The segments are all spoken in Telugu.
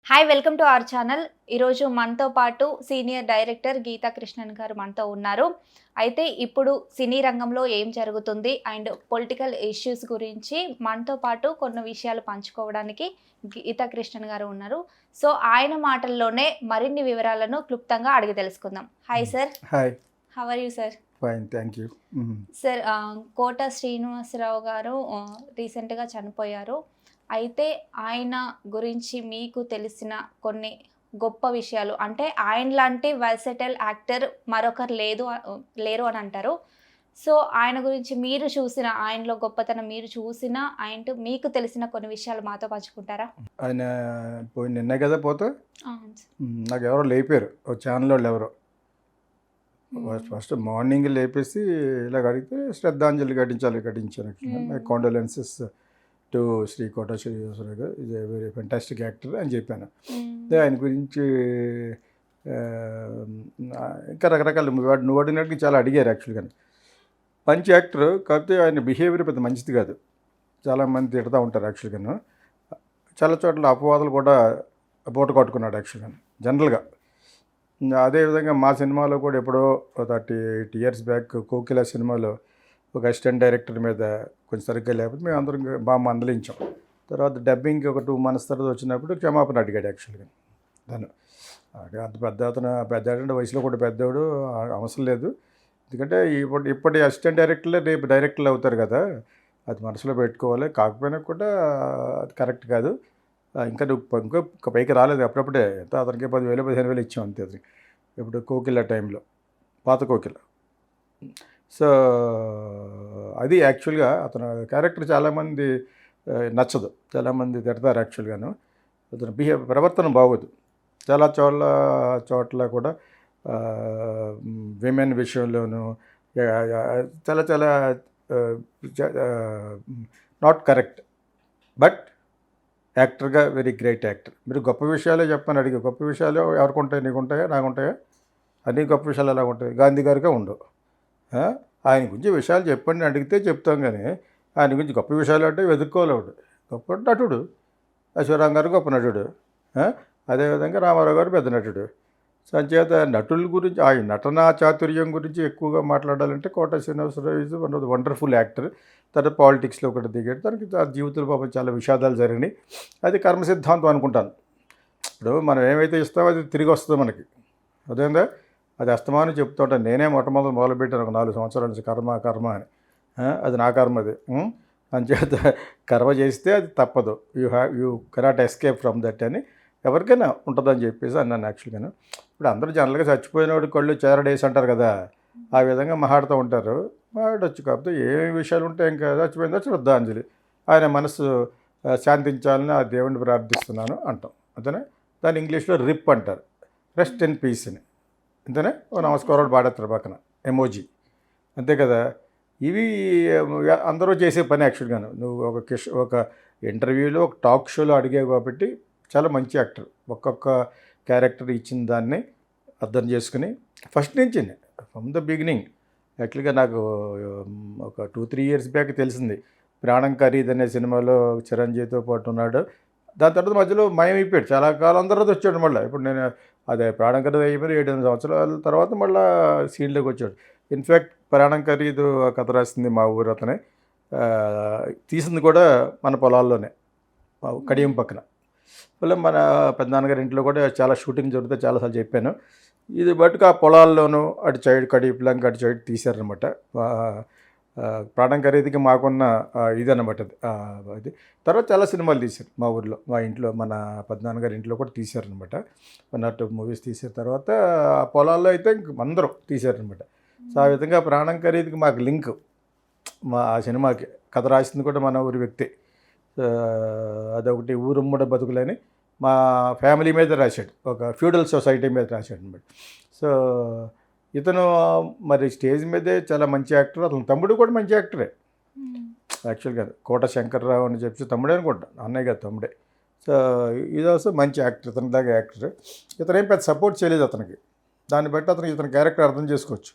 Hi welcome to our channel. ఈరోజు మనతో పాటు సీనియర్ డైరెక్టర్ గీతా కృష్ణన్ గారు మనతో ఉన్నారు. అయితే ఇప్పుడు సినీ రంగంలో ఏం జరుగుతుంది అండ్ పొలిటికల్ ఇష్యూస్ గురించి మనతో పాటు కొన్ని విషయాలు పంచుకోవడానికి గీతా కృష్ణన్ గారు ఉన్నారు. సో ఆయన మాటల్లోనే మరిన్ని వివరాలను క్లుప్తంగా అడిగి తెలుసుకుందాం. Hi sir. Hi. How are you sir? Fine, thank you. Sir, Kota Srinivasa Rao గారు రీసెంట్గా చనిపోయారు. అయితే ఆయన గురించి మీకు తెలిసిన కొన్ని గొప్ప విషయాలు, అంటే ఆయన లాంటి వర్సటైల్ యాక్టర్ మరొకరు లేరు అని అంటారు. సో ఆయన గురించి మీరు చూసిన, ఆయనలో గొప్పతనం మీరు చూసిన, ఆయన మీకు తెలిసిన కొన్ని విషయాలు మాతో పంచుకుంటారా? ఆయన పోయి నిన్నే కదా పోతే అవును సార్. నాకు ఎవరో లేపారు, ఒక ఛానల్ వాళ్ళు ఎవరో. ఫస్ట్ మార్నింగ్ లేపేసి ఇలాగ అడిగితే శ్రద్ధాంజలి ఘటించాను. మై కాండోలెన్సెస్ టు శ్రీ కోట శ్రీనివాసరావు గారు, is a very fantastic actor అని చెప్పాను. ఆయన గురించి ఇంకా రకరకాల నువ్వు అడిగినట్టుగా చాలా అడిగారు యాక్చువల్గా. మంచి యాక్టర్, కాకపోతే ఆయన బిహేవియర్ పెద్ద మంచిది కాదు. చాలామంది తిడతా ఉంటారు యాక్చువల్గా. చాలా చోట్ల అపవాదాలు కూడా పూట కట్టుకున్నాడు యాక్చువల్గా జనరల్గా. అదేవిధంగా మా సినిమాలో కూడా ఎప్పుడో 38 years బ్యాక్ కోకిల సినిమాలో ఒక అసిస్టెంట్ డైరెక్టర్ మీద కొంచెం సరిగ్గా లేకపోతే మేము అందరం బాగా మందలించాం. తర్వాత డబ్బింగ్కి ఒక 2 months తర్వాత వచ్చినప్పుడు క్షమాపణ అడిగాడు యాక్చువల్గా. తను అంత పెద్ద అంటే వయసులో కూడా పెద్దవాడు, అవసరం లేదు. ఎందుకంటే ఇప్పటి అసిస్టెంట్ డైరెక్టర్లే రేపు డైరెక్టర్లు అవుతారు కదా, అది మనసులో పెట్టుకోవాలి. కాకపోయినా కూడా అది కరెక్ట్ కాదు. ఇంకా ఇంకా పైకి రాలేదు. అప్పుడప్పుడే ఎంత అతనికి 10,000 15,000 ఇచ్చాం అంతే అతనికి. ఇప్పుడు కోకిల టైంలో, పాత కోకిల. సో అది యాక్చువల్గా అతను క్యారెక్టర్ చాలామంది నచ్చదు, చాలామంది తిడతారు యాక్చువల్గాను. అతను ప్రవర్తన బాగోదు. చాలా చోట్ల కూడా విమెన్ విషయంలోనూ చాలా చాలా నాట్ కరెక్ట్. బట్ యాక్టర్గా వెరీ గ్రేట్ యాక్టర్. మీరు గొప్ప విషయాలే చెప్పని అడిగి, గొప్ప విషయాలు ఎవరికి ఉంటాయి? నీకు ఉంటాయా, నాకు ఉంటాయా? అన్ని గొప్ప విషయాలు ఎలా ఉంటాయి? గాంధీ గారిగా ఉండవు. ఆయన గురించి విషయాలు చెప్పండి అడిగితే చెప్తాం, కానీ ఆయన గురించి గొప్ప విషయాలు అంటే వెతుక్కోవాలి. గొప్ప నటుడు. అశ్వరాం గారు గొప్ప నటుడు. అదేవిధంగా రామారావు గారు పెద్ద నటుడు. సంచేత నటుల గురించి, ఆ నటనా చాతుర్యం గురించి ఎక్కువగా మాట్లాడాలంటే Kota Srinivasa Rao is one of the wonderful actor. తర్వాత పాలిటిక్స్లో ఒకటి దిగాడు. తనకి జీవితంలో పాపం చాలా విషాదాలు జరిగినాయి. అది కర్మ సిద్ధాంతం అనుకుంటాను. ఇప్పుడు మనం ఏమైతే ఇస్తామో అది తిరిగి వస్తుంది మనకి. అదేందా, అది అస్తమానం చెప్తూ ఉంటాను. నేనే మొదలుపెట్టాను ఒక 4 సంవత్సరాల నుంచి కర్మ అని. అది నా కర్మ అది. అంచేత కర్మ చేస్తే అది తప్పదు. You cannot escape from that అని ఎవరికైనా ఉంటుందని చెప్పేసి అన్నాను యాక్చువల్గాను. ఇప్పుడు అందరూ జనరల్గా చచ్చిపోయినవాడు కళ్ళు చేరడేసి అంటారు కదా, ఆ విధంగా మాట్లాడుతూ ఉంటారు. మాట్లాడొచ్చు, కాకపోతే ఏ విషయాలు ఉంటే ఇంకా చచ్చిపోయిందో శ్రద్ధాంజలి, ఆయన మనసు శాంతించాలని ఆ దేవుడిని ప్రార్థిస్తున్నాను అంటాం. అంతేనా? దాన్ని ఇంగ్లీష్లో రిప్ అంటారు, రెస్ట్ ఇన్ పీస్ అని. అంతేనా? ఓ నమస్కారం పాడేస్తారు పక్కన ఎమోజీ. అంతే కదా. ఇవి అందరూ చేసే పని యాక్చువల్గాను. నువ్వు ఒక ఇంటర్వ్యూలో, ఒక టాక్ షోలో అడిగావు కాబట్టి చాలా మంచి యాక్టర్. ఒక్కొక్క క్యారెక్టర్ ఇచ్చిన దాన్ని అర్థం చేసుకుని ఫస్ట్ నుంచి ఫ్రమ్ ద బిగినింగ్. యాక్చువల్గా నాకు ఒక 2-3 years బ్యాక్ తెలిసింది. ప్రాణం ఖరీద్ అనే సినిమాలో చిరంజీవితో పాటు ఉన్నాడు. దాని తర్వాత మధ్యలో మాయమైపోయాడు. చాలా కాలం తర్వాత వచ్చాడు మళ్ళీ. ఇప్పుడు నేను అదే ప్రాణం ఖరీద్ అయిపోయి 7-8 సంవత్సరాల తర్వాత మళ్ళీ సీన్లోకి వచ్చాడు. ఇన్ఫ్యాక్ట్ ప్రాణం ఖరీదు కథ రాసింది మా ఊరు అతనే. తీసింది కూడా మన పొలాల్లోనే, కడియం పక్కన. మళ్ళీ మన పెద్దనాన్నగారి ఇంట్లో కూడా చాలా షూటింగ్ జరిగితే చాలాసార్లు చెప్పాను. ఇది బట్టుకు ఆ పొలాల్లోనూ అటు సైడ్ కడియంలంక అటు సైడ్ తీశారనమాట. ప్రాణం ఖరీదుకి మాకున్న ఇదన్నమాట అది. తర్వాత చాలా సినిమాలు తీశారు మా ఊర్లో, మా ఇంట్లో, మన పెద్దనాన్నగారి ఇంట్లో కూడా తీశారనమాట. 1 or 2 movies తీసిన తర్వాత ఆ పొలాల్లో అయితే అందరూ తీశారనమాట. సో ఆ విధంగా ప్రాణం ఖరీదుకి మాకు లింక్. ఆ సినిమాకి కథ రాసింది కూడా మన ఊరి వ్యక్తి. అదొకటి ఊరుమ్మడ బతుకులని మా ఫ్యామిలీ మీద రాశాడు, ఒక ఫ్యూడల్ సొసైటీ మీద రాశాడు అనమాట. సో ఇతను మరి స్టేజ్ మీదే చాలా మంచి యాక్టర్. అతను తమ్ముడు కూడా మంచి యాక్టరే యాక్చువల్గా. కోట శంకర్రావు అని చెప్పి తమ్ముడే అనుకుంటా, అన్నయ్య గారు తమ్ముడే. సో ఇది ఆల్సో మంచి యాక్టర్, ఇతని దాకా యాక్టర్. ఇతను ఏం పెద్ద సపోర్ట్ చేయలేదు అతనికి. దాన్ని బట్టి ఇతని క్యారెక్టర్ అర్థం చేసుకోవచ్చు.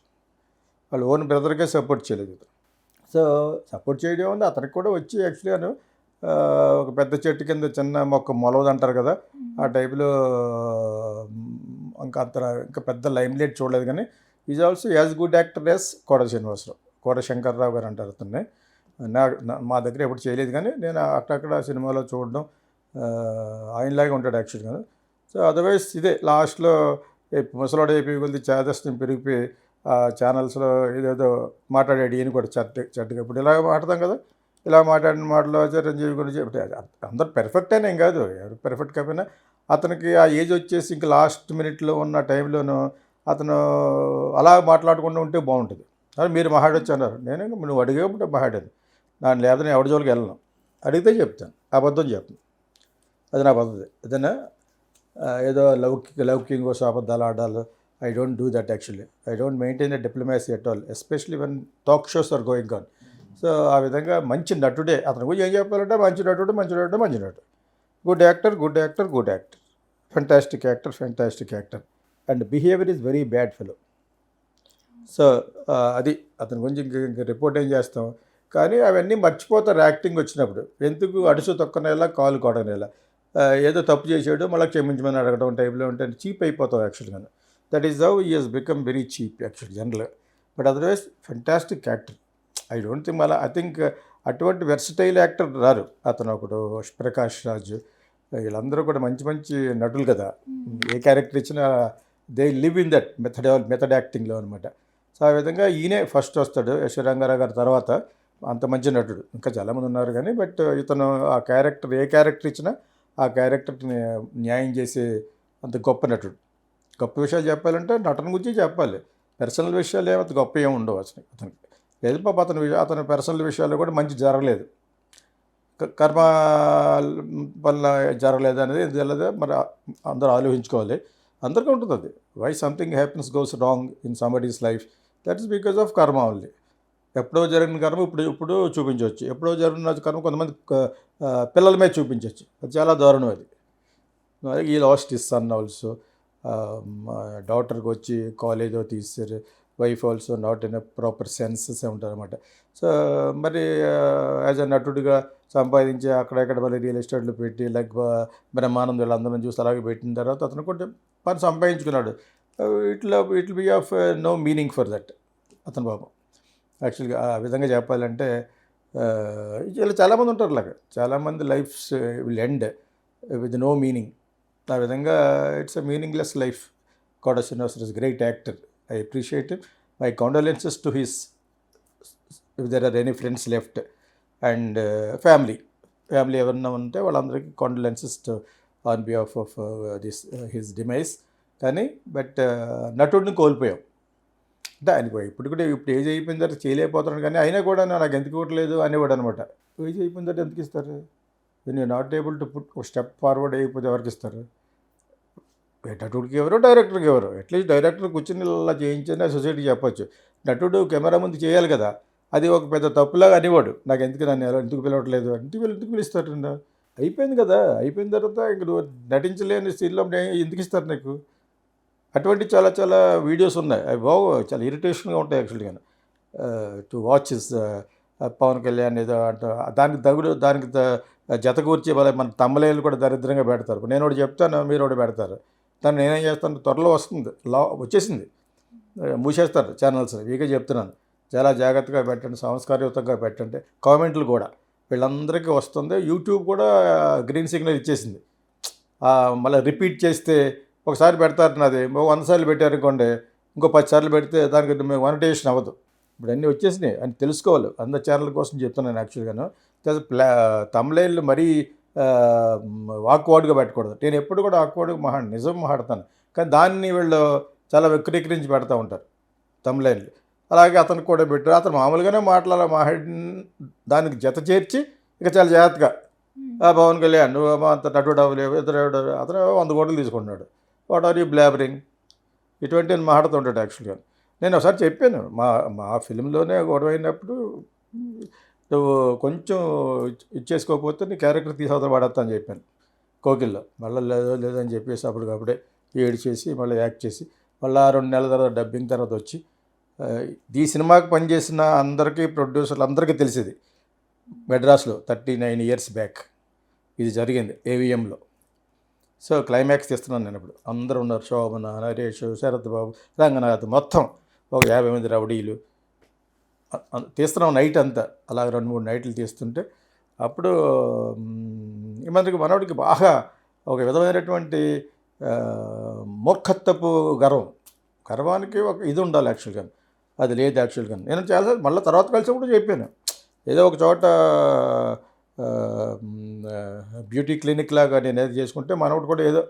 వాళ్ళ ఓన్ బ్రదర్కే సపోర్ట్ చేయలేదు ఇతను. సో సపోర్ట్ చేయడం ఉంది. అతనికి కూడా వచ్చి యాక్చువల్గా ఒక పెద్ద చెట్టు కింద చిన్న మొక్క మొలవదంటారు కదా, ఆ టైప్లో ఇంకా అంత ఇంకా పెద్ద లైమ్ లైట్ చూడలేదు, కానీ is also as good actor as Kota Srinivasa Rao, Kota Shankar Rao గారు అంటారు అతన్ని. మా దగ్గర ఎప్పుడు చేయలేదు, కానీ నేను అక్కడక్కడ సినిమాలో చూడడం ఆయనలాగే ఉంటాడు యాక్చువల్గా. సో అదర్వైజ్ ఇదే లాస్ట్లో ముసలాడు అయిపోయి కొద్ది చేదస్తం పెరిగిపోయి ఛానల్స్లో ఏదేదో మాట్లాడాడు, ఈయన కూడా చెడ్డగా. ఇప్పుడు ఇలా మాట్లాడతాం కదా, ఇలా మాట్లాడిన మాటలో చిరంజీవి గురించి అందరు పర్ఫెక్ట్ అని ఏం కాదు, ఎవరు పర్ఫెక్ట్ కాకపోయినా అతనికి ఆ ఏజ్ వచ్చేసి ఇంకా లాస్ట్ మినిట్లో ఉన్న టైంలోనూ అతను అలా మాట్లాడకుండా ఉంటే బాగుంటుంది. అది మీరు మహాడొచ్చు అన్నారు, నేను నువ్వు అడిగేప్పుడు మహాడాను, దాని లేదని ఎవరి జోలికి వెళ్ళను, అడిగితే చెప్తాను, అబద్ధం చెప్తాను, అది నా పద్ధతి. అదేనా ఏదో లౌకింగ్ కోసం అబద్ధాలు ఆడాలి, I don't do that actually. I don't maintain the diplomacy at all, especially when talk shows are going on. So ఆ విధంగా మంచి నటుడే అతని గురించి ఏం చెప్పాలంటే మంచి నటుడు, మంచి నటుడు, మంచి నటుడు, good actor, good actor, good actor, fantastic actor, fantastic actor, and behaviour is very bad fellow. So అది అతని గురించి ఇంక రిపోర్ట్ ఏం చేస్తాం, కానీ అవన్నీ మర్చిపోతారు యాక్టింగ్ వచ్చినప్పుడు. ఎందుకు అడుసు తొక్కనేలా కాలు కొడనేలా, ఏదో తప్పు చేసాడు మళ్ళీ క్షమించమని అడగడం టైప్లో ఉంటే చీప్ అయిపోతాం యాక్చువల్గా. That is how he he's become very cheap actual జనరల్గా. But otherwise fantastic actor. I don't think మళ్ళీ ఐ థింక్ అటువంటి వెర్సటైల్ యాక్టర్ రారు. అతను ఒకడు ప్రకాష్ రాజ్, వీళ్ళందరూ కూడా మంచి మంచి నటులు కదా, ఏ క్యారెక్టర్ ఇచ్చినా they live in that method యాక్టింగ్లో అనమాట. సో ఆ విధంగా ఈయనే ఫస్ట్ వస్తాడు, యశ్వరంగారావు గారి తర్వాత. అంత మంచి నటుడు ఇంకా చాలామంది ఉన్నారు, కానీ బట్ ఇతను ఆ క్యారెక్టర్ ఏ క్యారెక్టర్ ఇచ్చినా ఆ క్యారెక్టర్ని న్యాయం చేసే అంత గొప్ప నటుడు. గొప్ప విషయాలు చెప్పాలంటే నటన గురించి చెప్పాలి, పర్సనల్ విషయాలు ఏమంత గొప్ప ఏమి ఉండవు అసలు అతనికి. లేదు పాప అతని పర్సనల్ విషయాల్లో కూడా మంచి జరగలేదు, కర్మ వల్ల జరగలేదు అనేది తెలియదు. మరి అందరూ ఆలోచించుకోవాలి, అందరికీ ఉంటుంది అది. Why something happens goes wrong in somebody's life, that is because of karma only. ఎప్పుడో జరిగిన కర్మ ఇప్పుడు చూపించవచ్చు, ఎప్పుడో జరిగిన కర్మ కొంతమంది పిల్లల మీద చూపించవచ్చు, అది చాలా దారుణం. అది ఈ లాస్ట్ ఇస్ సన్ ఆల్సో, డాటర్కి వచ్చి కాలేజో తీసారు, wife also not in a proper senses ఉంటారన్నమాట. సో మరి యాజ్ అ నటుడిగా సంపాదించి అక్కడెక్కడ మళ్ళీ రియల్ ఎస్టేట్లో పెట్టి లైక్ బ్రహ్మానందం వీళ్ళందరం చూసి అలాగే పెట్టిన తర్వాత అతను కొంచెం పని సంపాదించుకున్నాడు. It be of no meaning for that అతను బాబు. యాక్చువల్గా ఆ విధంగా చెప్పాలంటే ఇలా చాలామంది ఉంటారు, అలాగా చాలామంది lifes will end with no meaning. ఆ విధంగా it's a meaningless life. Kota Srinivasarao is great actor. I appreciate him. My condolences to his, if there are any friends left, and family ఎవరన్నా ఉంటే వాళ్ళందరికీ condolences on behalf of this his demise. కానీ బట్ నటుడిని కోల్పోయాం అంటే అనిపోయి. ఇప్పుడు ఏజ్ అయిపోయిన తర్వాత చేయలేకపోతున్నాడు, కానీ అయినా కూడా నాకు ఎందుకు ఇవ్వట్లేదు అనేవాడు అనమాట. ఏజ్ అయిపోయిన తర్వాత ఎందుకు ఇస్తారు? when you're not able to put step forward అయిపోతే ఎవరికి ఇస్తారు? నటుడికి ఎవరో డైరెక్టర్కి ఎవరో, అట్లీస్ట్ డైరెక్టర్ కూర్చుని ఇలా చేయించని సొసైటీకి చెప్పొచ్చు. నటుడు కెమెరా ముందు చేయాలి కదా, అది ఒక పెద్ద తప్పులాగా అనేవాడు. నాకు నన్ను ఎందుకు పిలవట్లేదు ఎందుకు పిలుస్తారు? అయిపోయింది కదా, అయిపోయిన తర్వాత ఇంక నువ్వు నటించలేని స్థితిలో ఎందుకు ఇస్తారు నీకు? అటువంటి చాలా చాలా వీడియోస్ ఉన్నాయి, అవి చాలా ఇరిటేషన్గా ఉంటాయి యాక్చువల్గా to watch is. Pawan Kalyan ఏదో అంట దానికి జతకూర్చి మన తమ్మలేలు కూడా దరిద్రంగా పెడతారు. నేను ఒకటి చెప్తాను, మీరు ఒకటి పెడతారు. దాన్ని నేనేం చేస్తాను, త్వరలో వస్తుంది, వచ్చేసింది, మూసేస్తారు ఛానల్స్. వీకే చెప్తున్నాను, చాలా జాగ్రత్తగా పెట్టండి, సంస్కారయుతంగా పెట్టండి. కామెంట్లు కూడా వీళ్ళందరికీ వస్తుంది. యూట్యూబ్ కూడా గ్రీన్ సిగ్నల్ ఇచ్చేసింది. మళ్ళీ రిపీట్ చేస్తే ఒకసారి పెడతారు, నాది 100 సార్లు పెట్టారనుకోండి, ఇంకో 10 సార్లు పెడితే దానికి మానిటైజేషన్ అవ్వదు. ఇప్పుడు అన్నీ వచ్చేసినాయి అని తెలుసుకోవాలి. అందరి ఛానల్ కోసం చెప్తున్నాను యాక్చువల్గాను. తమిళైన్లు మరీ వాక్వర్డ్గా పెట్టకూడదు. నేను ఎప్పుడు కూడా వాక్వర్డ్గా నిజం మాట్లాడతాను, కానీ దాన్ని వీళ్ళు చాలా వక్రీకరించి పెడతా ఉంటారు తమిళైన్లు. అలాగే అతను కూడా పెట్టారు, అతను మామూలుగానే మాట్లాడి దానికి జత చేర్చి ఇక చాలా జాగ్రత్తగా పవన్ కళ్యాణ్ నువ్వు అంత నటుడు అవ్వలేవు, అతను 100 కోట్లు తీసుకుంటున్నాడు, వాట్ ఆర్ యూ బ్లాబరింగ్, ఇటువంటి మాట్లాడుతుంటాడు యాక్చువల్గా. నేను ఒకసారి చెప్పాను, మా ఫిలింలోనే గొడవ అయినప్పుడు, నువ్వు కొంచెం ఇచ్చేసుకోకపోతే నీ క్యారెక్టర్ తీసుకోవద్దని వాడతా అని చెప్పాను కోకిల్లో. మళ్ళీ లేదని చెప్పేసి అప్పటికప్పుడే ఏడు చేసి మళ్ళీ యాక్ట్ చేసి మళ్ళీ 2 నెలల తర్వాత డబ్బింగ్ తర్వాత వచ్చి ఈ సినిమాకి పనిచేసిన అందరికీ ప్రొడ్యూసర్లు అందరికీ తెలిసేది. మెడ్రాస్లో 39 years బ్యాక్ ఇది జరిగింది ఏవిఎంలో. సో క్లైమాక్స్ తీస్తున్నాను నేను ఇప్పుడు. అందరూ ఉన్నారు, శోభన, నరేష్, శరత్ బాబు, రంగనాథ్, మొత్తం ఒక 50 మంది రౌడీలు తీస్తున్నాం నైట్ అంతా. అలా 2-3 నైట్లు తీస్తుంటే అప్పుడు ఈ మనకి మనోడికి బాగా ఒక విధమైనటువంటి మూర్ఖత్వపు గర్వానికి ఒక ఇది ఉండాలి యాక్చువల్గా. అది లేదు యాక్చువల్గా. నేను చాలాసార్లు మళ్ళీ తర్వాత కలిసినప్పుడు చెప్పాను, ఏదో ఒక చోట బ్యూటీ క్లినిక్ లాగా నేను ఏదో చేసుకుంటే మనోడు కూడా ఏదో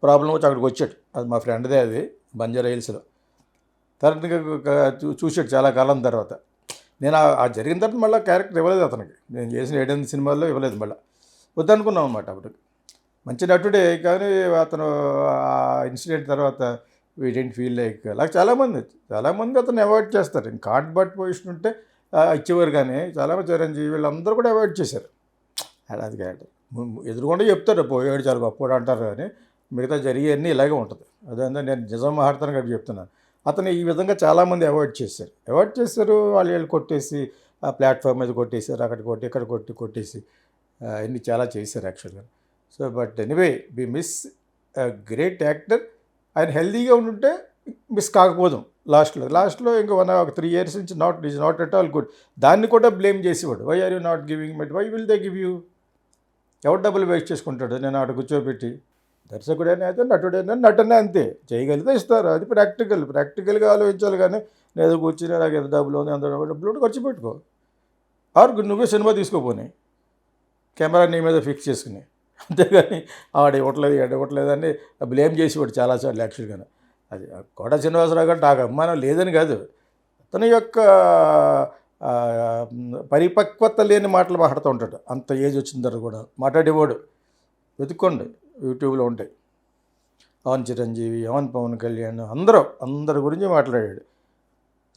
ప్రాబ్లం వచ్చి అక్కడికి వచ్చాడు. అది మా ఫ్రెండ్దే, అది బంజారా హిల్స్లో. తర్వాత చూసాడు చాలా కాలం తర్వాత. నేను ఆ జరిగిన తర్వాత మళ్ళీ క్యారెక్టర్ ఇవ్వలేదు అతనికి. నేను చేసిన 7-8 సినిమాల్లో ఇవ్వలేదు. మళ్ళీ వద్దనుకున్నాం అన్నమాట. అప్పుడు మంచి నటుడే, కానీ అతను ఆ ఇన్సిడెంట్ తర్వాత వీ డెంట్ ఫీల్ లైక్. అలాగే చాలామంది అతను అవాయిడ్ చేస్తారు. ఇంకా హార్ట్ బట్ పొజిషన్ ఉంటే ఇచ్చేవారు, కానీ చాలామంది చిరంజీవి వీళ్ళందరూ కూడా అవాయిడ్ చేశారు. అది కాదు, ఎదురుకుండా చెప్తారు పోయాడు చాలా గొప్పవాడు అంటారు, కానీ మిగతా జరిగేవన్నీ ఇలాగే ఉంటుంది. అదే నేను నిజం మాట్లాడతాను కాబట్టి చెప్తున్నాను. అతను ఈ విధంగా చాలామంది అవాయిడ్ చేశారు. వాళ్ళు కొట్టేసి ఆ ప్లాట్ఫామ్ మీద కొట్టేశారు, అక్కడ కొట్టి ఇక్కడ కొట్టేసి అన్నీ చాలా చేశారు యాక్చువల్గా. So but anyway we miss great actor. ఆయన హెల్దీగా ఉండుంటే మిస్ కాకపోదాం. లాస్ట్లో ఇంకా 3 years నుంచి is not at all good. దాన్ని కూడా బ్లేమ్ చేసేవాడు. Why are you not giving met, why will they give you? ఎవరు డబ్బులు వేస్ట్ చేసుకుంటాడు? నేను ఆడ కూర్చోబెట్టి దర్శకుడైనా అయితే నటనే అంతే, చేయగలిగితే ఇస్తారు. అది ప్రాక్టికల్గా ఆలోచించాలి. కానీ నేను కూర్చుని నాకు ఎంత డబ్బులు ఉంది, అంత డబ్బులు ఖర్చు పెట్టుకో. నువ్వే సినిమా తీసుకోపోని, కెమెరా నీ మీద ఫిక్స్ చేసుకుని. అంతేగాని ఇవ్వట్లేదు అని బ్లేమ్ చేసేవాడు చాలాసార్లు యాక్చువల్గా. అది కోట శ్రీనివాసరావు గారు నాకు అభిమానం లేదని కాదు, అతని యొక్క పరిపక్వత లేని మాటలు మాట్లాడుతూ ఉంటాడు. అంత ఏజ్ వచ్చిన తర్వాత కూడా మాట్లాడేవాడు. వెతుక్కోండి, యూట్యూబ్లో ఉంటాయి. అవన్ చిరంజీవి, అవన్ పవన్ కళ్యాణ్, అందరి గురించి మాట్లాడాడు.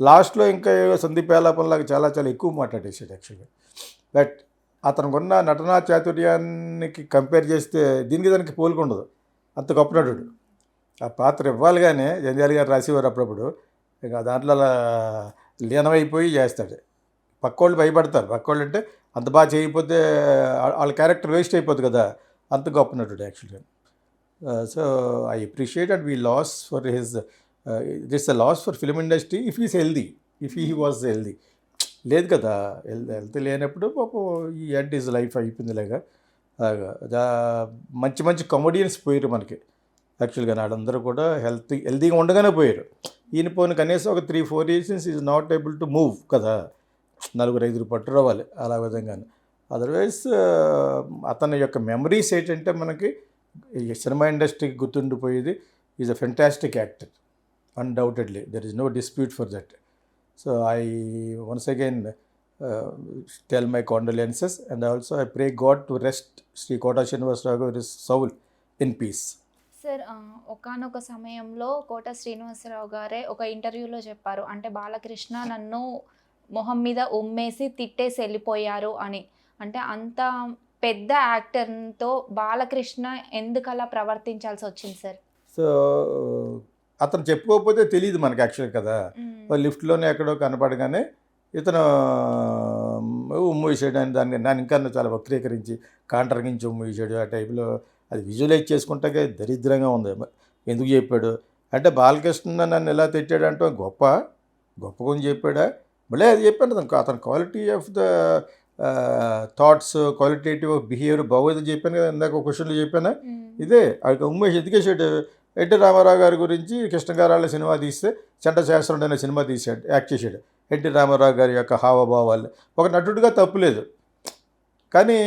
లాస్ట్లో ఇంకా సందీప్ యాలాపంలాగా చాలా ఎక్కువ మాట్లాడేసాడు యాక్చువల్గా. బట్ అతనుకున్న నటనా చాతుర్యానికి కంపేర్ చేస్తే దానికి పోలికుండదు. అంత గొప్ప నటుడు. ఆ పాత్ర ఇవ్వాలి, కానీ జంధ్యాల గారు రాసేవారు అప్పుడప్పుడు. ఇంకా దాంట్లో అలా లీనమైపోయి చేస్తాడు. పక్కోళ్ళు భయపడతారు. పక్కోళ్ళు అంటే అంత బాగా చేయకపోతే వాళ్ళ క్యారెక్టర్ వేస్ట్ అయిపోతుంది కదా. అంత గొప్ప నటుడు యాక్చువల్గా. So I appreciate and we loss for his this a loss for film industry if he was healthy. లేదు కదా, హెల్త్ లేనప్పుడు పాపం ఈ ఎండ్ ఈజ్ లైఫ్ అయిపోయింది. అలాగా మంచి కమెడియన్స్ పోయారు మనకి యాక్చువల్గా. వాళ్ళందరూ కూడా హెల్తీగా ఉండగానే పోయారు. ఈయన పోయిన కనీసం ఒక 3-4 years is not able to move కదా. 4-5 పట్టు రావాలి అలా విధంగా. అదర్వైజ్ అతని యొక్క మెమరీస్ ఏంటంటే మనకి ఈ సినిమా ఇండస్ట్రీకి గుర్తుండిపోయేది. Is a fantastic actor, undoubtedly. There is no dispute for that. So I once again tell my condolences, and also I pray God to rest Sri Kota Srinivasarao Garu's soul in peace. Sir, ఒకానొక సమయంలో కోట శ్రీనివాసరావు గారే ఒక ఇంటర్వ్యూలో చెప్పారు, అంటే బాలకృష్ణ నన్ను మొహం మీద ఉమ్మేసి తిట్టేసి వెళ్ళిపోయారు అని. అంటే అంత పెద్ద యాక్టర్తో బాలకృష్ణ ఎందుకు అలా ప్రవర్తించాల్సి వచ్చింది సార్? సో అతను చెప్పుకోకపోతే తెలియదు మనకి యాక్చువల్ కదా. లిఫ్ట్లోనే ఎక్కడో కనపడగానే ఇతను ఉమ్ము వేసాడు అని దాన్ని ఇంకా చాలా వక్రీకరించి కాంటరగించి ఉమ్ము వేసాడు. ఆ టైప్లో అది విజువలైజ్ చేసుకుంటే దరిద్రంగా ఉంది. ఎందుకు చెప్పాడు అంటే బాలకృష్ణ నన్ను ఎలా తిట్టాడంటే గొప్ప గురించి చెప్పాడా? మళ్ళీ అది చెప్పాను. అతను quality of the thoughts, qualitative of behaviour బాగోదని చెప్పాను కదా ఇందాక ఒక క్వశ్చన్లో చెప్పాను. ఇదే అది ఉమ్మేసి ఎందుకేసాడు. ఎన్టీ రామారావు గారి గురించి కృష్ణగారాల సినిమా తీస్తే చండశాస్త్రుడు అనే సినిమా యాక్ట్ చేశాడు. ఎన్టీ రామారావు గారి యొక్క హావభావాలు ఒక నటుడిగా తప్పులేదు, కానీ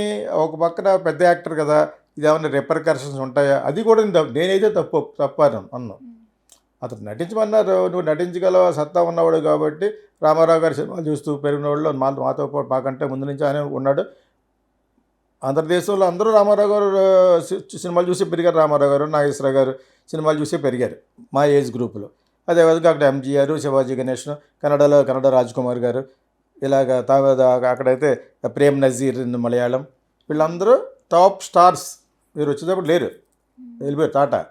ఒక పక్కన పెద్ద యాక్టర్ కదా, ఇది ఏమైనా రిపర్కషన్స్ ఉంటాయా, అది కూడా నేనైతే తప్పాను అన్నాను. అతను నటించమన్నారు, నువ్వు నటించగలవా, సత్తా ఉన్నవాడు కాబట్టి రామారావు గారి సినిమాలు చూస్తూ పెరిగిన వాళ్ళు మాతో పాటు మాకంటే ముందు నుంచి ఆయన ఉన్నాడు. ఆంధ్రదేశంలో అందరూ రామారావు గారు సినిమాలు చూసి పెరిగారు. రామారావు గారు, నాగేశ్వరరావు గారు సినిమాలు చూసి పెరిగారు మా ఏజ్ గ్రూప్లో. అదేవిధంగా అక్కడ ఎంజీఆర్, శివాజీ గణేష్, కన్నడ రాజ్ కుమార్ గారు, ఇలాగ అక్కడైతే ప్రేమ్ నజీర్ మలయాళం, వీళ్ళందరూ టాప్ స్టార్స్. మీరు వచ్చేటప్పుడు లేరు, వెళ్ళిపోయారు టాటా.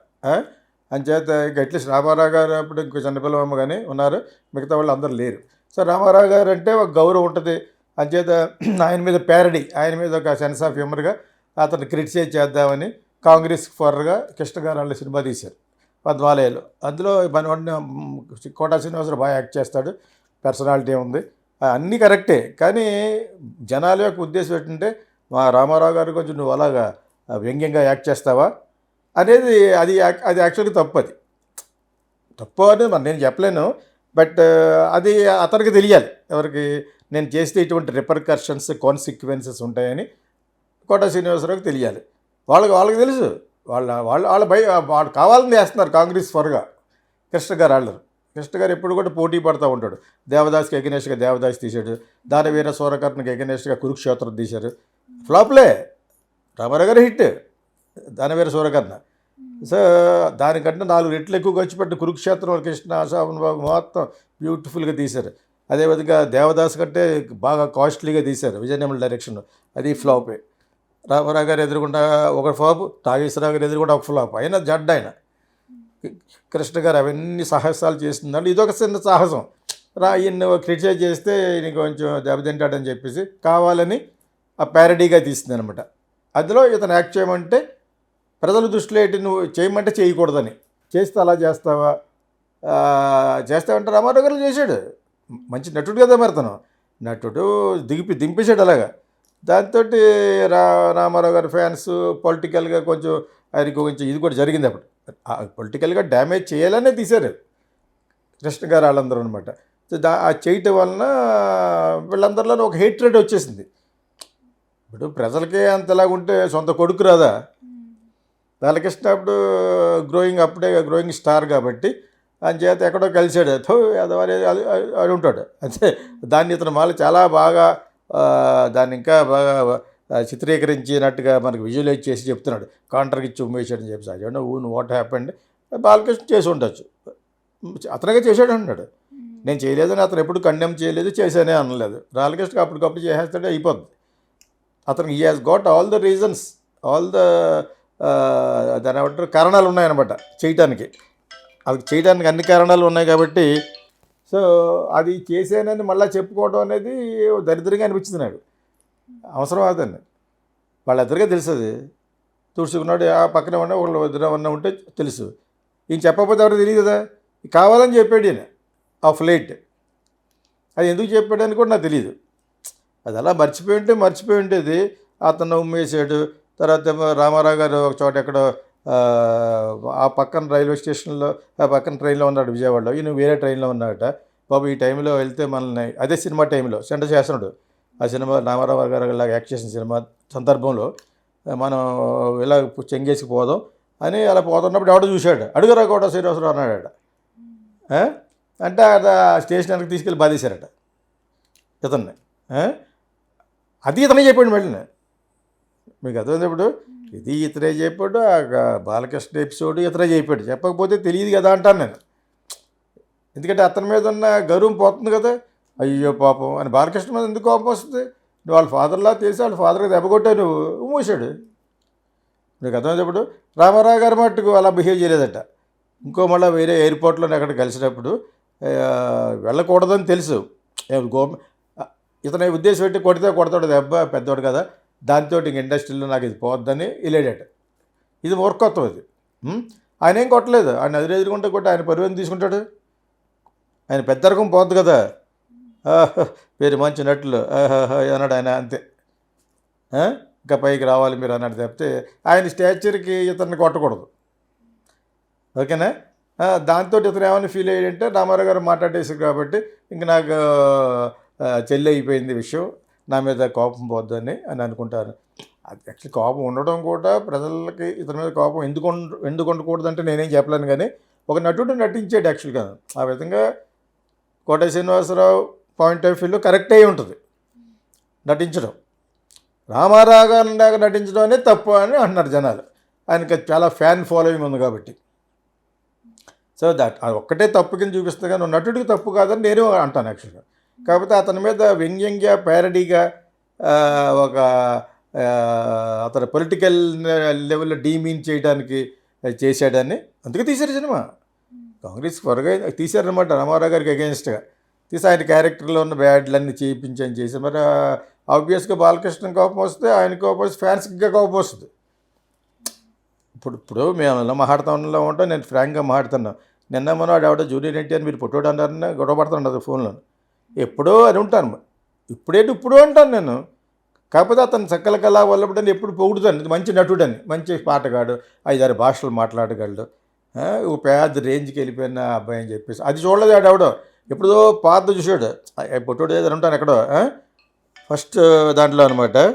అంచేత ఇక అట్లీస్ట్ రామారావు గారు అప్పుడు ఇంకో చిన్నపిల్లమ్మ కానీ ఉన్నారు, మిగతా వాళ్ళు అందరూ లేరు. సో రామారావు గారు అంటే ఒక గౌరవం ఉంటుంది. అంచేత ఆయన మీద ప్యారడీ, ఆయన మీద ఒక సెన్స్ ఆఫ్ హ్యూమర్గా అతను క్రిటిసైజ్ చేద్దామని కాంగ్రెస్ ఫర్గా కృష్ణ గారు వాళ్ళ సినిమా తీశారు పద్మాలయాలు. అందులో కోటా శ్రీనివాసరావు బాగా యాక్ట్ చేస్తాడు, పర్సనాలిటీ ఉంది, అన్నీ కరెక్టే. కానీ జనాల యొక్క ఉద్దేశం ఏంటంటే మా రామారావు గారు కొంచెం నువ్వు అలాగా వ్యంగ్యంగా యాక్ట్ చేస్తావా అనేది అది యాక్చువల్గా తప్పు. అది తప్పు అని మరి నేను చెప్పలేను. బట్ అది అతనికి తెలియాలి, ఎవరికి నేను చేస్తే ఇటువంటి రిపర్కర్షన్స్ కాన్సిక్వెన్సెస్ ఉంటాయని కోటా శ్రీనివాసరావుకి తెలియాలి. వాళ్ళకి తెలుసు. వాళ్ళు కావాలని చేస్తున్నారు కాంగ్రెస్ ఫర్గా కృష్ణ గారు వాళ్ళు. కృష్ణ గారు ఎప్పుడు కూడా పోటీ పడుతూ ఉంటాడు. దేవదాస్కి ఎగనెస్ట్గా దేవదాస్ తీశాడు, దానవీర సూరకర్ణకి ఎగనెస్ట్గా కురుక్షేత్రం తీశారు, ఫ్లాప్లే. రామారావు గారు హిట్ దానవీర సూరకర్ణ. సో దానికంటే 4 రెట్లు ఎక్కువ ఖర్చు పెట్టి కురుక్షేత్రం కృష్ణ శోభన్ బాబు మొత్తం బ్యూటిఫుల్గా తీశారు. అదేవిధంగా దేవదాస్ కంటే బాగా కాస్ట్లీగా తీశారు విజయనిర్మల డైరెక్షన్, అది ఫ్లాపే. రామారావు గారు ఎదురుకుండా ఒక ఫ్లాప్, నాగేశ్వరరావు గారు ఎదురుకుండా ఒక ఫ్లాప్. అయినా జడ్ ఆయన కృష్ణ గారు అవన్నీ సాహసాలు చేస్తున్నాడు. ఇదొక చిన్న సాహసం. ఈయన్ని క్రిటిసైజ్ చేస్తే ఈయన కొంచెం దెబ్బతింటాడని చెప్పేసి కావాలని ఆ ప్యారడీగా తీస్తుంది అనమాట. అందులో ఇతను యాక్ట్ చేయమంటే ప్రజల దృష్టిలో ఏంటి, నువ్వు చేయమంటే చేయకూడదని, చేస్తే అలా చేస్తావంటే రామారావు గారు చేశాడు. మంచి నటుడు కదా మరి తను, నటుడు దింపేశాడు అలాగా. దాంతో రామారావు గారి ఫ్యాన్స్ పొలిటికల్గా కొంచెం ఆయనకి కొంచెం ఇది కూడా జరిగింది. అప్పుడు పొలిటికల్గా డ్యామేజ్ చేయాలనే తీశారు కృష్ణ గారు వాళ్ళందరూ అనమాట. ఆ చేయటం వలన వీళ్ళందరిలోనూ ఒక హేట్రెడ్ వచ్చేసింది. ఇప్పుడు ప్రజలకే అంతలాగుంటే సొంత కొడుకు రాదా. బాలకృష్ణ అప్పుడు గ్రోయింగ్ స్టార్ కాబట్టి ఆయన చేత ఎక్కడో కలిసాడు, అది ఉంటాడు అంతే. దాన్ని ఇతను మళ్ళీ చాలా బాగా దాన్ని ఇంకా బాగా చిత్రీకరించినట్టుగా మనకు విజువలైజ్ చేసి చెప్తున్నాడు. కాంట్రాక్ట్ ఇచ్చి ఉమ్మేశాడని చెప్పి I don't know what happened. Balakrishna చేసి ఉండొచ్చు, అతనిగా చేశాడు అన్నాడు. నేను చేయలేదని అతను ఎప్పుడు కండెమ్ చేయలేదు, చేశానే అనలేదు. బాలకృష్ణకి అప్పటికప్పుడు చేసేస్తాడే అయిపోద్ది. అతనికి he has got all the reasons, all the దాని ఏమంటారు కారణాలు ఉన్నాయన్నమాట చేయటానికి. అది చేయడానికి అన్ని కారణాలు ఉన్నాయి కాబట్టి సో అది చేశానని మళ్ళీ చెప్పుకోవడం అనేది దరిద్రంగా అనిపించింది నాకు. అవసరం అదండి, వాళ్ళిద్దరికీ తెలుసు. అది తుడుచుకున్నాడు, ఆ పక్కనే ఉన్న వాళ్ళు వద్దున ఉంటే తెలుసు. ఈయన చెప్పకపోతే ఎవరికి తెలియదు కదా. కావాలని చెప్పాడు ఈయన ఆఫ్ లేట్. అది ఎందుకు చెప్పాడని కూడా నాకు తెలియదు. అది అలా మర్చిపోయి ఉండేది. అతను ఉమ్మేసాడు. తర్వాత రామారావు గారు ఒక చోట ఎక్కడో ఆ పక్కన రైల్వే స్టేషన్లో ఆ పక్కన ట్రైన్లో ఉన్నాడు విజయవాడలో, ఈయన వేరే ట్రైన్లో ఉన్నాడట. బాబు ఈ టైంలో వెళ్తే మనల్ని, అదే సినిమా టైంలో చంద్రశేఖరుడు ఆ సినిమా రామారావు గారు ఇలా యాక్ట్ చేసిన సినిమా సందర్భంలో మనం ఇలా చెంగేసి పోదాం అని అలా పోతున్నప్పుడు ఎవడో చూశాడు, అడుగురా కూడా శ్రీనివాసరావు అన్నాడట. అంటే స్టేషన్ వెనక్కి తీసుకెళ్ళి బాధేశారట ఇతన్ని. అది ఇతనే చెప్పాడు మళ్ళీ. మీకు అర్థమైంది. ఇప్పుడు ఇది ఇతనే చెప్పాడు, బాలకృష్ణ ఎపిసోడ్ ఇతనే చెప్పాడు. చెప్పకపోతే తెలియదు కదా అంటాను నేను. ఎందుకంటే అతని మీద ఉన్న గౌరవం పోతుంది కదా. అయ్యో పాపం అని బాలకృష్ణ మీద ఎందుకు కోపం వస్తుంది? నువ్వు వాళ్ళ ఫాదర్లా తెలిసి వాళ్ళ ఫాదర్కి దెబ్బ కొట్టావు, నువ్వు మూసాడు. మీకు అర్థమైంది. ఇప్పుడు రామారావు గారి మట్టుకు అలా బిహేవ్ చేయలేదట. ఇంకో మళ్ళీ వేరే ఎయిర్పోర్ట్లో ఎక్కడ కలిసినప్పుడు వెళ్ళకూడదని తెలుసు. ఇతని ఉద్దేశం పెట్టి కొడతాడు దెబ్బ, పెద్దవాడు కదా, దాంతో ఇంక ఇండస్ట్రీలో నాకు ఇది పోవద్దని వెళ్ళాడట. ఇది మూర్ఖత్వం ఇది. ఆయన ఏం కొట్టలేదు, ఆయన ఎదురుకుంటే కొట్టి ఆయన పరువుని తీసుకుంటాడు. ఆయన పెద్ద రకం పోద్ది కదా, పేరు మంచి నటులు అన్నాడు ఆయన, అంతే. ఇంకా పైకి రావాలి మీరు అన్నాడు తప్పితే ఆయన స్టాచర్కి ఇతన్ని కొట్టకూడదు. ఓకేనా? దాంతో ఇతను ఏమైనా ఫీల్ అయ్యాడంటే రామారావు గారు మాట్లాడేసారు కాబట్టి ఇంక నాకు చెల్లి అయిపోయింది విషయం, నా మీద కోపం పోద్దని అని అనుకుంటాను. అది యాక్చువల్లీ కోపం ఉండడం కూడా ప్రజలకి ఇతని మీద కోపం ఎందుకు ఉండకూడదు అంటే నేనేం చెప్పలేను. కానీ ఒక నటుడు నటించాడు యాక్చువల్గా. ఆ విధంగా కోట శ్రీనివాసరావు పాయింట్ ఆఫ్ వ్యూలో కరెక్ట్ అయి ఉంటుంది నటించడం. రామారావు గారు నటించడం అనేది తప్పు అని అంటున్నారు జనాలు. ఆయనకి చాలా ఫ్యాన్ ఫాలోయింగ్ ఉంది కాబట్టి. సో అది ఒక్కటే తప్పు కింద చూపిస్తుంది కానీ నటుడికి తప్పు కాదని నేను అంటాను యాక్చువల్గా. కాకపోతే అతని మీద వ్యంగ్యంగా ప్యారడీగా ఒక అతను పొలిటికల్ లెవెల్లో డీమీన్ చేయడానికి చేశాడని అందుకే తీశారు సినిమా. కాంగ్రెస్ త్వరగా తీశారనమాట రామారావు గారికి అగెన్స్ట్గా తీసి ఆయన క్యారెక్టర్లో ఉన్న బ్యాడ్లన్నీ చేయించని చేసి. మరి ఆబ్వియస్గా బాలకృష్ణ కోపం వస్తే ఆయన కోపం వస్తే ఫ్యాన్స్కి ఇంకా కోపం వస్తుంది. ఇప్పుడు మేము ఎలా మాట్లాడుతూ ఉంటాం, నేను ఫ్రాంక్గా మాట్లాడుతున్నాను. నిన్న మనం ఆవిడ జూనియర్ ఎన్టీఆర్ మీరు పుట్టోడు అన్నారని గొడవ పడుతున్నది ఫోన్లో. ఎప్పుడో అని ఉంటాను, ఇప్పుడు అంటాను నేను. కాకపోతే అతను చక్కల కళా వల్లభడని ఎప్పుడు పొగుడుతాను, మంచి నటుడని, మంచి పాటగాడు, 5-6 భాషలు మాట్లాడగలడు, ఓ పెద్ద రేంజ్కి వెళ్ళిపోయిన అబ్బాయి అని చెప్పేసి. అది చూడలేదు ఆవిడ, ఎప్పుడో పాత చూసాడు, పుట్టోడు ఏదో ఉంటాను ఎక్కడో ఫస్ట్ దాంట్లో అనమాట.